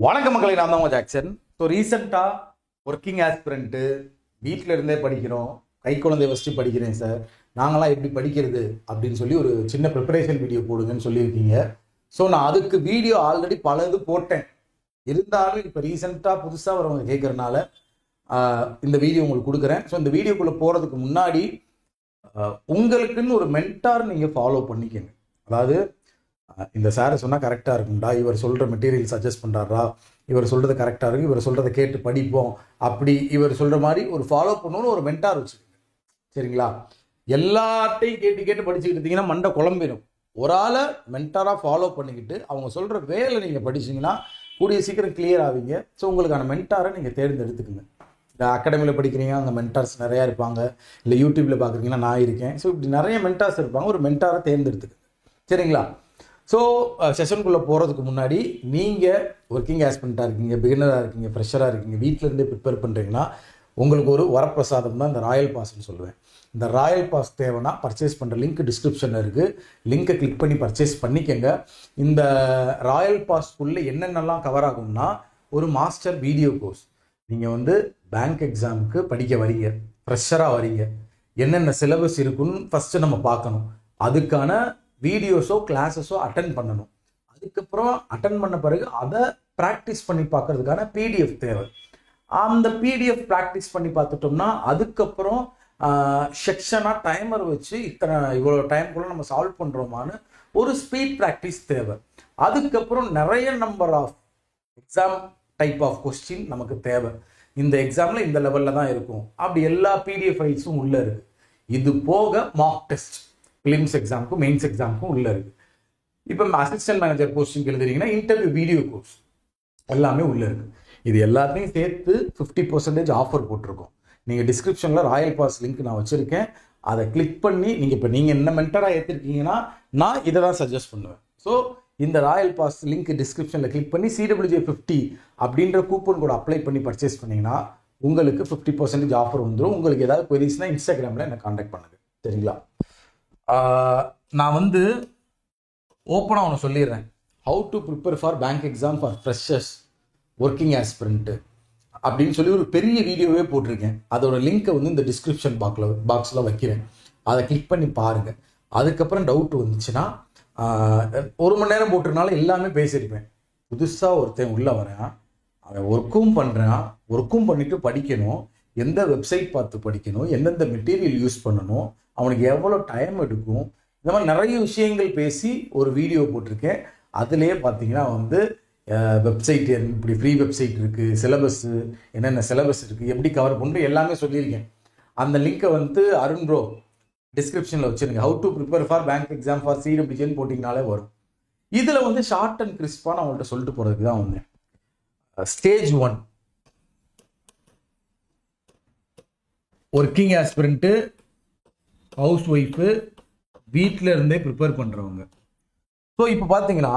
வணக்கம் மக்களை, நான் தான் ஜாக்சன். ஸோ ரீசெண்டாக ஒர்க்கிங் ஆஸ்பிரண்ட்டு வீட்டில் இருந்தே படிக்கிறோம், கை குழந்தை வச்சு படிக்கிறேன் சார், நாங்களாம் எப்படி படிக்கிறது அப்படின்னு சொல்லி ஒரு சின்ன ப்ரிப்பரேஷன் வீடியோ போடுங்கன்னு சொல்லியிருக்கீங்க. ஸோ நான் அதுக்கு வீடியோ ஆல்ரெடி பல இது போட்டேன். இருந்தாலும் இப்போ ரீசெண்டாக புதுசாக வரவங்க கேட்குறனால இந்த வீடியோ உங்களுக்கு கொடுக்குறேன். ஸோ இந்த வீடியோக்குள்ளே போகிறதுக்கு முன்னாடி உங்களுக்குன்னு ஒரு மென்டார் நீங்கள் ஃபாலோ பண்ணிக்கங்க. அதாவது இந்த சாரை சொன்னால் கரெக்டாக இருக்கும்டா, இவர் சொல்கிற மெட்டீரியல் சஜஸ்ட் பண்ணுறாரா, இவர் சொல்கிறது கரெக்டாக இருக்கும், இவர் சொல்கிறத கேட்டு படிப்போம், அப்படி இவர் சொல்கிற மாதிரி ஒரு ஃபாலோ பண்ணணும்னு ஒரு மென்டார் வச்சுக்கோங்க. சரிங்களா? எல்லாத்தையும் கேட்டு கேட்டு படிச்சுக்கிட்டு இருந்தீங்கன்னா மண்டை குழம்பிடும். ஒரு ஆளை மென்டாராக ஃபாலோ பண்ணிக்கிட்டு அவங்க சொல்கிற வேலை நீங்கள் படிச்சிங்கன்னா கூடிய சீக்கிரம் கிளியர் ஆவீங்க. ஸோ உங்களுக்கான மென்டாரை நீங்கள் தேர்ந்தெடுத்துக்குங்க. இந்த அகாடமியில் படிக்கிறீங்க, அங்கே மென்டார்ஸ் நிறையா இருப்பாங்க, இல்லை யூடியூப்பில் பார்க்குறீங்கன்னா நான் இருக்கேன். ஸோ இப்படி நிறைய மென்டார்ஸ் இருப்பாங்க, ஒரு மென்டாரை தேர்ந்தெடுத்துக்குங்க. சரிங்களா? ஸோ செஷனுக்குள்ளே போகிறதுக்கு முன்னாடி நீங்கள் ஒர்க்கிங் ஆஸ்பிரண்ட்டாக இருக்கீங்க, பிகினராக இருக்கீங்க, ஃப்ரெஷராக இருக்கீங்க, வீட்டிலேருந்தே ப்ரிப்பேர் பண்ணுறீங்கன்னா உங்களுக்கு ஒரு வரப்பிரசாதம் தான் இந்த ராயல் பாஸ்ன்னு சொல்லுவேன். இந்த ராயல் பாஸ் தேவைன்னா பர்ச்சேஸ் பண்ணுற லிங்க் டிஸ்கிரிப்ஷனில் இருக்குது, லிங்கை கிளிக் பண்ணி பர்ச்சேஸ் பண்ணிக்கங்க. இந்த ராயல் பாஸ்க்குள்ளே என்னென்னலாம் கவர் ஆகும்னா, ஒரு மாஸ்டர் வீடியோ கோர்ஸ், நீங்கள் பேங்க் எக்ஸாமுக்கு படிக்க வரீங்க, ஃப்ரெஷராக வரீங்க, என்னென்ன சிலபஸ் இருக்குன்னு ஃபஸ்ட்டு நம்ம பார்க்கணும். அதுக்கான வீடியோஸோ கிளாஸஸோ அட்டன் பண்ணணும். அதுக்கப்புறம் அட்டன் பண்ண பிறகு அதை ப்ராக்டிஸ் பண்ணி பார்க்கறதுக்கான பிடிஎஃப் தேவை. அந்த பிடிஎஃப் ப்ராக்டிஸ் பண்ணி பார்த்துட்டோம்னா அதுக்கப்புறம் செக்ஷனாக டைமர் வச்சு இவ்வளோ டைம்குள்ளே நம்ம சால்வ் பண்ணுறோமான்னு ஒரு ஸ்பீட் ப்ராக்டிஸ் தேவை. அதுக்கப்புறம் நிறைய number of exam type of question நமக்கு தேவை. இந்த எக்ஸாமில் இந்த லெவலில் தான் இருக்கும், அப்படி எல்லா பிடிஎஃப் ஃபைல்ஸும் உள்ளே இருக்குது. இது போக மார்க் டெஸ்ட் பிலிம்ஸ் எக்ஸாமுக்கும் மெயின்ஸ் எக்ஸாமுக்கும் உள்ளே இருக்குது. இப்போ அசிஸ்டன்ட் மேனேஜர் போஸ்டிங் எழுதுறீங்கன்னா இன்டர்வியூ வீடியோ கோர்ஸ் எல்லாமே உள்ளே இருக்குது. இது எல்லாத்தையும் சேர்த்து 50% ஆஃபர் போட்டிருக்கோம். நீங்கள் டிஸ்கிரிப்ஷனில் ராயல் பாஸ் லிங்க் நான் வச்சுருக்கேன், அதை கிளிக் பண்ணி நீங்கள் என்ன மென்டராக ஏற்றிருக்கீங்கன்னா நான் இதை தான் சஜஸ்ட் பண்ணுவேன். ஸோ இந்த ராயல் பாஸ் லிங்க் டிஸ்கிரிப்ஷனில் கிளிக் பண்ணி CWJ50 அப்படின்ற கூப்பன் கூட அப்ளை பண்ணி பர்ச்சேஸ் பண்ணிங்கன்னா உங்களுக்கு 50% ஆஃபர் வந்துடும். உங்களுக்கு ஏதாவது கொரிஸ்னால் இன்ஸ்டாகிராமில் என்னை காண்டாக்ட் பண்ணுங்கள். சரிங்களா? நான் ஓப்பனாக ஒன்று சொல்லிடுறேன். How to prepare for bank exam for freshers working aspirant அப்படின்னு சொல்லி ஒரு பெரிய வீடியோவே போட்டிருக்கேன். அதோட லிங்க்கை இந்த டிஸ்கிரிப்ஷன் பாக்ஸில் வைக்கிறேன், அதை கிளிக் பண்ணி பாருங்கள். அதுக்கப்புறம் டவுட் வந்துச்சுன்னா 1 மணி நேரம் போட்டிருந்தாலும் எல்லாமே பேசியிருப்பேன். புதுசாக ஒருத்தன் உள்ளே வரேன், அவன் ஒர்க்கும் பண்ணுறான், ஒர்க்கும் பண்ணிவிட்டு படிக்கணும், எந்த வெப்சைட் பார்த்து படிக்கணும், எந்தெந்த மெட்டீரியல் யூஸ் பண்ணணும், அவனுக்கு எவ்வளோ டைம் எடுக்கும், இந்த மாதிரி நிறைய விஷயங்கள் பேசி ஒரு வீடியோ போட்டிருக்கேன். அதுலேயே பார்த்தீங்கன்னா வெப்சைட் இப்படி ஃப்ரீ வெப்சைட் இருக்குது, சிலபஸ்ஸு என்னென்ன சிலபஸ் இருக்குது, எப்படி கவர் பண்ணுறது எல்லாமே சொல்லியிருக்கேன். அந்த லிங்க்கை அருண் ப்ரோ டிஸ்கிரிப்ஷனில் வச்சுருங்க. How to prepare for bank exam for CWJ போட்டிங்கனாலே வரும். இதில் ஷார்ட் அண்ட் கிறிஸ்பாக நான் அவங்கள்ட்ட சொல்லிட்டு போகிறதுக்கு தான் வந்தேன். Stage 1 working aspirant, house wife, வீட்டில் இருந்தே ப்ரிப்பேர் பண்ணுறவங்க. ஸோ இப்போ பார்த்தீங்கன்னா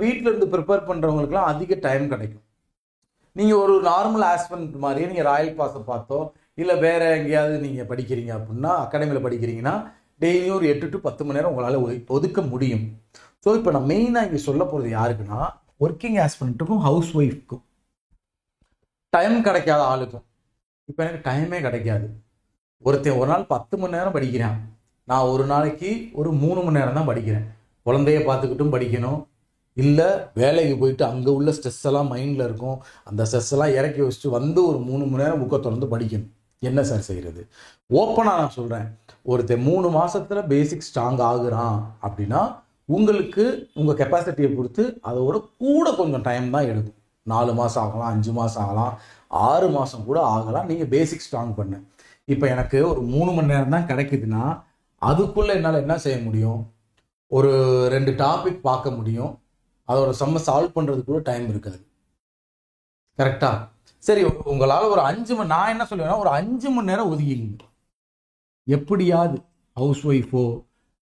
வீட்டில் இருந்து ப்ரிப்பேர் பண்ணுறவங்களுக்குலாம் அதிக டைம் கிடைக்கும். நீங்கள் ஒரு நார்மல் ஆஸ்பிரண்ட் மாதிரியே நீங்கள் ராயல் பாஸை பார்த்தோ இல்லை வேறு எங்கேயாவது நீங்கள் படிக்கிறீங்க அப்படின்னா, அகாடமியில் படிக்கிறீங்கன்னா டெய்லியும் ஒரு 8 to 10 மணி நேரம் உங்களால் ஒதுக்க முடியும். ஸோ இப்போ நான் மெயினாக இங்கே சொல்ல போகிறது யாருக்குன்னா, ஒர்க்கிங் ஆஸ்பிரண்ட்டுக்கும் ஹவுஸ் ஒய்ஃப்க்கும். டைம் கிடைக்காத ஆளுக்கும். இப்போ எனக்கு டைமே கிடைக்காது. ஒருத்தன் ஒரு நாள் 10 மணி நேரம் படிக்கிறான், நான் ஒரு நாளைக்கு ஒரு 3 மணி நேரம் தான் படிக்கிறேன். குழந்தைய பார்த்துக்கிட்டும் படிக்கணும், இல்லை வேலைக்கு போயிட்டு அங்கே உள்ள ஸ்ட்ரெஸ் எல்லாம் மைண்டில் இருக்கும், அந்த ஸ்ட்ரெஸ் எல்லாம் இறக்கி வச்சுட்டு ஒரு 3 மணி நேரம் புக்கை தொடர்ந்து படிக்கணும். என்ன சார் செய்கிறது? ஓப்பனாக நான் சொல்கிறேன், ஒருத்தன் 3 மாதத்தில் பேசிக் ஸ்ட்ராங் ஆகுறான் அப்படின்னா உங்களுக்கு உங்கள் கெப்பாசிட்டியை பொறுத்து அதோட கூட கொஞ்சம் டைம் தான் எடுக்கும். 4 மாதம் ஆகலாம், 5 மாதம் ஆகலாம், 6 மாதம் கூட ஆகலாம். நீங்கள் பேசிக் ஸ்ட்ராங் பண்ண இப்போ எனக்கு ஒரு 3 மணி நேரம் தான் கிடைக்குதுன்னா அதுக்குள்ளே என்னால் என்ன செய்ய முடியும்? ஒரு 2 டாபிக் பார்க்க முடியும், அதோட செம்ம சால்வ் பண்ணுறதுக்கு கூட டைம் இருக்காது. கரெக்டாக? சரி, உங்களால் ஒரு 5 மணி, நான் என்ன சொல்லுவேன்னா ஒரு 5 மணி நேரம் ஒதுக்கிங்க. எப்படியாவது ஹவுஸ் ஒய்ஃபோ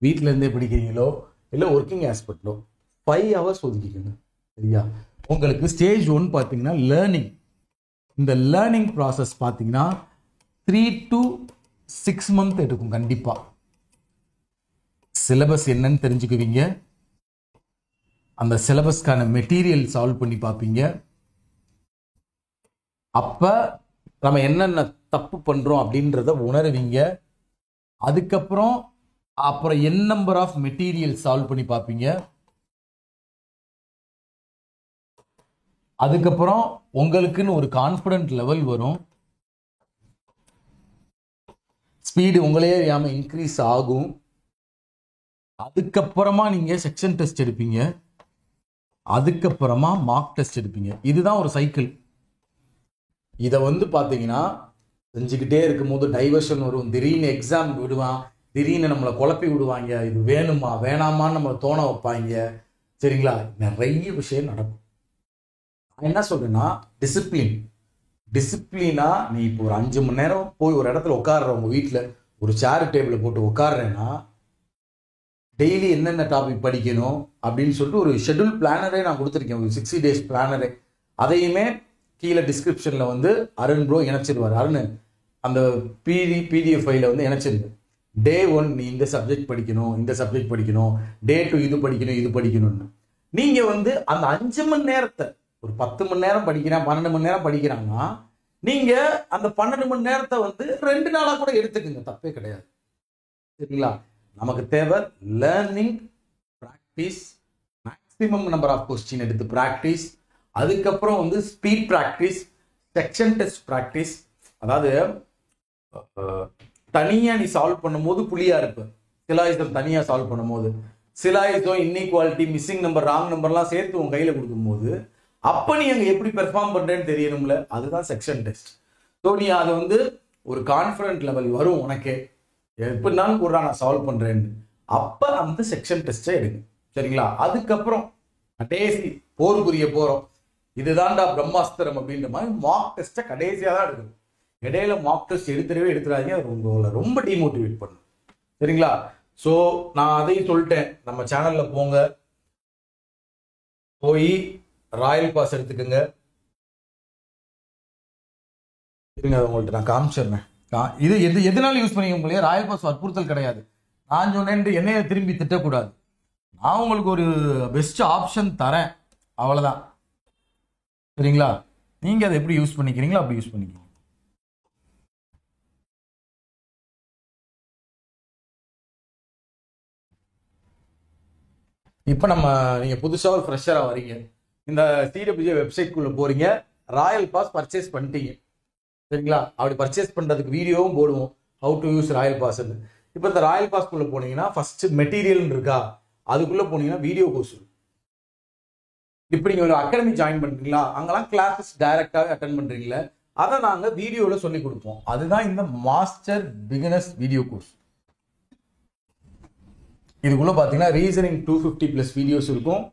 வீட்டில் இருந்தே படிக்கிறீங்களோ இல்லை ஒர்க்கிங் ஆஸ்பெக்டோ 5 hours ஒதுக்கிக்கோங்க. சரியா? உங்களுக்கு ஸ்டேஜ் 1 பார்த்தீங்கன்னா லேர்னிங். இந்த லேர்னிங் ப்ராசஸ் பார்த்தீங்கன்னா 3 to 6 months எடுக்கும். கண்டிப்பாக சிலபஸ் என்னன்னு தெரிஞ்சுக்குவீங்க, அந்த சிலபஸ்க்கான மெட்டீரியல் சால்வ் பண்ணி பார்ப்பீங்க. அப்போ நம்ம என்னென்ன தப்பு பண்ணுறோம் அப்படின்றத உணருவீங்க. அதுக்கப்புறம் n number of material solve பண்ணி பார்ப்பீங்க. அதுக்கப்புறம் உங்களுக்குன்னு ஒரு கான்ஃபிடென்ட் லெவல் வரும். ஸ்பீடு உங்களே அறியாமல் இன்க்ரீஸ் ஆகும். அதுக்கப்புறமா நீங்கள் செக்ஷன் டெஸ்ட் எடுப்பீங்க. அதுக்கப்புறமா மார்க் டெஸ்ட் எடுப்பீங்க. இதுதான் ஒரு சைக்கிள். இதை பார்த்தீங்கன்னா செஞ்சுக்கிட்டே இருக்கும்போது டைவர்ஷன் வரும். திடீர்னு எக்ஸாம் விடுவான், திடீர்னு நம்மளை குழப்பி விடுவாங்க. இது வேணுமா வேணாமான்னு நம்மளை தோண வைப்பாங்க. சரிங்களா? நிறைய விஷயம் நடக்கும். நான் என்ன சொல்றேன்னா, டிசிப்ளினா நீ இப்போ ஒரு 5 மணி நேரம் போய் ஒரு இடத்துல உட்கார்ற, உங்க வீட்டில் ஒரு சேர் டேபிளை போட்டு உட்கார்றேன்னா டெய்லி என்னென்ன டாபிக் படிக்கணும் அப்படின்னு சொல்லிட்டு ஒரு ஷெட்யூல் பிளானரே நான் கொடுத்துருக்கேன், ஒரு 60 days பிளானரே. அதையுமே கீழே டிஸ்கிரிப்ஷனில் அருண் ப்ரோ இணைச்சிருவார். அருண் அந்த பிடிஎஃப் ஃபைலை இணைச்சிருக்கு. Day 1 நீ இந்த சப்ஜெக்ட் படிக்கணும், இந்த சப்ஜெக்ட் படிக்கணும். Day 2 இது படிக்கணும், இது படிக்கணும்னு. நீங்கள் அந்த 5 மணி நேரத்தை ஒரு 10 மணி நேரம் படிக்கிறேன், 12 மணி நேரம் படிக்கிறாங்கன்னா நீங்கள் அந்த 12 மணி நேரத்தை 2 நாளாக கூட எடுத்துக்குங்க, தப்பே கிடையாது. சரிங்களா? நமக்கு தேவை learning, practice, maximum number of question எடுத்து ப்ராக்டிஸ். அதுக்கப்புறம் speed practice, section test practice. அதாவது தனியாக நீ சால்வ் பண்ணும்போது புளியா இருப்ப, சிலாயுதம் தனியாக சால்வ் பண்ணும்போது சிலாயுதம், இன்இக்வாலிட்டி, மிஸ்ஸிங் நம்பர், ராங் நம்பர்லாம் சேர்த்து உன் கையில் கொடுக்கும்போது அப்போ நீ அங்கே எப்படி பெர்ஃபார்ம் பண்ணுறேன்னு தெரியணும்ல. அதுதான் செக்ஷன் டெஸ்ட். ஸோ நீ அதை ஒரு கான்ஃபிடென்ட் லெவல் வரும் உனக்கே, எப்படினாலும் கூட நான் சால்வ் பண்ணுறேன்னு. அப்போ அந்த செக்ஷன் டெஸ்ட்டை எடுங்க. சரிங்களா? அதுக்கப்புறம் கடைசி போர் புரிய போகிறோம், இதுதான்டா பிரம்மாஸ்திரம் அப்படின்ற மாதிரி மார்க் டெஸ்ட்டை கடைசியாக தான் எடுக்கணும். இடையில மார்க் டெஸ்ட் எடுத்துடாதீங்க, அது உங்களை ரொம்ப டிமோட்டிவேட் பண்ணும். சரிங்களா? ஸோ நான் அதையும் சொல்லிட்டேன். நம்ம சேனலில் போங்க, போய் ராயல் பாஸ் எடுத்துக்கோங்க. இருங்க, உங்கள்கிட்ட நான் காமிச்சிடுறேன். இது எதனால யூஸ் பண்ணிக்க முடியாது. ராயல் பாஸ் வற்புறுத்தல் கிடையாது. நான் சொன்னேன் என்னைய திரும்பி திட்டக்கூடாது. நான் உங்களுக்கு ஒரு பெஸ்ட் ஆப்ஷன் தரேன், அவ்வளோதான். சரிங்களா? நீங்கள் அதை எப்படி யூஸ் பண்ணிக்கிறீங்களோ அப்படி யூஸ் பண்ணிக்கிறீங்க. இப்போ நீங்கள் புதுசாக ஒரு ஃப்ரெஷராக வரீங்க, இந்த சிடபிள்யூ வெப்சைட்குள்ளே போகிறீங்க, ராயல் பாஸ் பர்ச்சேஸ் பண்ணிட்டீங்க. சரிங்களா? அப்படி பர்ச்சேஸ் பண்ணுறதுக்கு வீடியோவும் போடுவோம், ஹவு டு யூஸ் ராயல் பாஸ்ன்னு. இப்போ இந்த ராயல் பாஸ்க்குள்ளே போனீங்கன்னா ஃபஸ்ட்டு மெட்டீரியல் இருக்கா, அதுக்குள்ளே போனீங்கன்னா வீடியோ கோர்ஸ். இப்போ நீங்கள் ஒரு அகாடமி ஜாயின் பண்ணுறீங்களா, அங்கெல்லாம் கிளாஸஸ் டைரெக்டாக அட்டன் பண்ணுறீங்களா, அதை நாங்கள் வீடியோவில் சொல்லி கொடுப்போம். அதுதான் இந்த மாஸ்டர் பிகினர்ஸ் வீடியோ கோர்ஸ். இதுக்குள்ளே பார்த்தீங்கன்னா ரீசனிங் 250+ வீடியோஸ் இருக்கும்,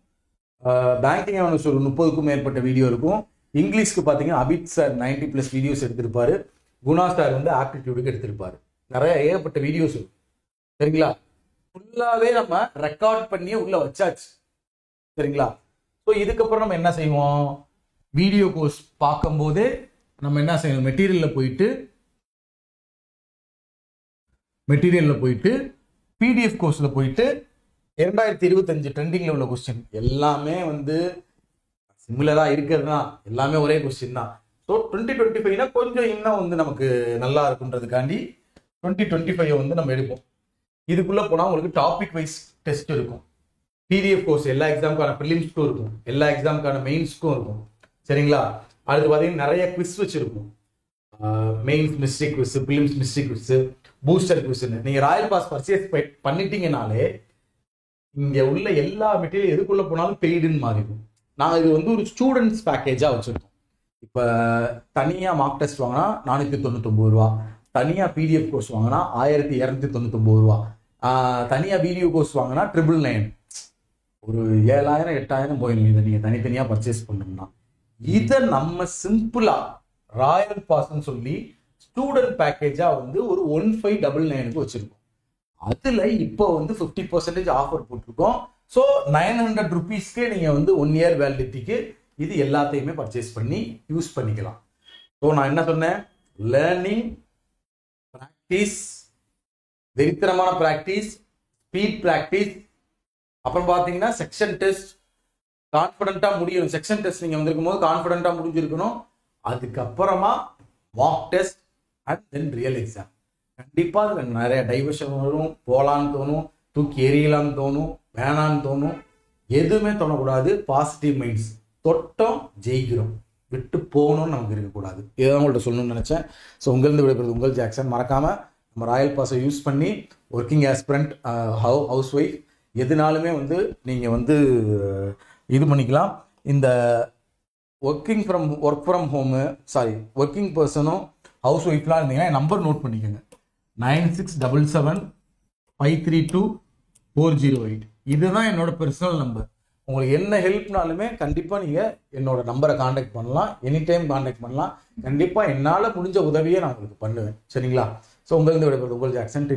பேங்கிங் அவேர்னஸ் ஒரு 30க்கும் மேற்பட்ட வீடியோ இருக்கும். இங்கிலீஷ்க்கு பார்த்தீங்கன்னா அபித் சார் 90+ வீடியோஸ் எடுத்திருப்பாரு, குணா சார் ஆப்டிடியூடுக்கு எடுத்திருப்பாரு. நிறைய ஏகப்பட்ட வீடியோஸ் இருக்கும். சரிங்களா? ஃபுல்லாகவே நம்ம ரெக்கார்ட் பண்ணியே உள்ள வச்சாச்சு. சரிங்களா? ஸோ இதுக்கப்புறம் நம்ம என்ன செய்வோம், வீடியோ கோர்ஸ் பார்க்கும்போதே நம்ம என்ன செய்யணும், மெட்டீரியலில் போயிட்டு பிடிஎஃப் கோர்ஸில் போயிட்டு 2025 ட்ரெண்டிங்கில் உள்ள கொஸ்டின் எல்லாமே சிமிலராக இருக்கிறதுனா எல்லாமே ஒரே கொஸ்டின் தான். ஸோ 2025 கொஞ்சம் இன்னும் நமக்கு நல்லா இருக்குன்றதுக்காண்டி 2025 நம்ம எடுப்போம். இதுக்குள்ளே போனால் உங்களுக்கு டாபிக் வைஸ் டெஸ்ட் இருக்கும். பிடிஎஃப் கோர்ஸ் எல்லா எக்ஸாமுக்கான ப்ரிலிம்ஸ்க்கும் இருக்கும், எல்லா எக்ஸாமுக்கான மெயின்ஸ்க்கும் இருக்கும். சரிங்களா? அடுத்து பார்த்தீங்கன்னா நிறைய குவிஸ் வச்சுருக்கும், mains mystery quiz, prelims mystery quiz, booster குவிஸ்ன்னு. நீங்கள் ராயல் பாஸ் பர்ச்சேஸ் பண்ணிட்டீங்கனாலே இங்கே உள்ள எல்லா மெட்டீரியல் எதுக்குள்ளே போனாலும் பெய்டுன்னு மாறிடும். நாங்கள் இது ஒரு ஸ்டூடெண்ட்ஸ் பேக்கேஜாக வச்சுருக்கோம். இப்போ தனியாக மார்க் டெஸ்ட் வாங்கினா 499 ரூபா, தனியாக பிடிஎஃப் கோர்ஸ் வாங்கினா 1299 ரூபா, தனியாக வீடியோ கோர்ஸ் வாங்கினா 999. ஒரு 7000 8000 போயிடும் இதை நீங்கள் தனித்தனியாக பர்ச்சேஸ் பண்ணணும்னா. இதை நம்ம சிம்பிளாக ராயல் பாஸ்ன்னு சொல்லி ஸ்டூடெண்ட் பேக்கேஜாக ஒரு 1599க்கு வச்சுருக்கோம். அதில் இப்போ 50% ஆஃபர் போட்டிருக்கோம். ஸோ 900 rupeesக்கே நீங்கள் 1 year வேலிடிட்டிக்கு இது எல்லாத்தையுமே பர்ச்சேஸ் பண்ணி யூஸ் பண்ணிக்கலாம். ஸோ நான் என்ன சொன்னேன், லேர்னிங், ப்ராக்டிஸ், வெறித்தனமான ப்ராக்டிஸ், ஸ்பீட் ப்ராக்டிஸ், அப்புறம் பார்த்தீங்கன்னா செக்ஷன் டெஸ்ட், கான்ஃபிடென்ட்டாக முடியணும். செக்ஷன் டெஸ்ட் நீங்கள் வந்திருக்கும் போது கான்ஃபிடென்ட்டாக முடிஞ்சிருக்கணும். அதுக்கப்புறமா mark test and then real exam. கண்டிப்பாக அதில் நிறைய டைவர்ஷன் வரும், போகலான்னு தோணும், தூக்கி எறியலான்னு தோணும், வேணான்னு தோணும். எதுவுமே தோணக்கூடாது. Positive minds. தொட்டோம் ஜெயிக்கிறோம், விட்டு போகணும்னு நமக்கு இருக்கக்கூடாது. இதுதான் உங்கள்கிட்ட சொல்லணும்னு நினச்சேன். ஸோ உங்களிருந்து விடைபெறுது உங்கள் ஜாக்சன். மறக்காமல் நம்ம ராயல் பாஸை யூஸ் பண்ணி ஒர்க்கிங் ஆஸ்பிரண்ட், ஹவுஸ் ஒய்ஃப் எதுனாலுமே வந்து நீங்கள் வந்து இது பண்ணிக்கலாம். இந்த ஒர்க் ஃப்ரம் ஹோமு ஒர்க்கிங் பர்சனும் ஹவுஸ் ஒய்ஃப்லாம் இருந்தீங்கன்னா நம்பர் நோட் பண்ணிக்கோங்க. 9677532408. இதுதான் என்னோட பர்சனல் நம்பர். உங்களுக்கு என்ன ஹெல்ப்னாலுமே கண்டிப்பாக நீங்கள் என்னோட நம்பரை காண்டாக்ட் பண்ணலாம். எனி டைம் காண்டாக்ட் பண்ணலாம். கண்டிப்பாக என்னால் முடிஞ்ச உதவியை நான் உங்களுக்கு பண்ணுவேன். சரிங்களா? ஸோ உங்களுக்கு விடைபெறுவது உங்கள் ஜாக்சன்.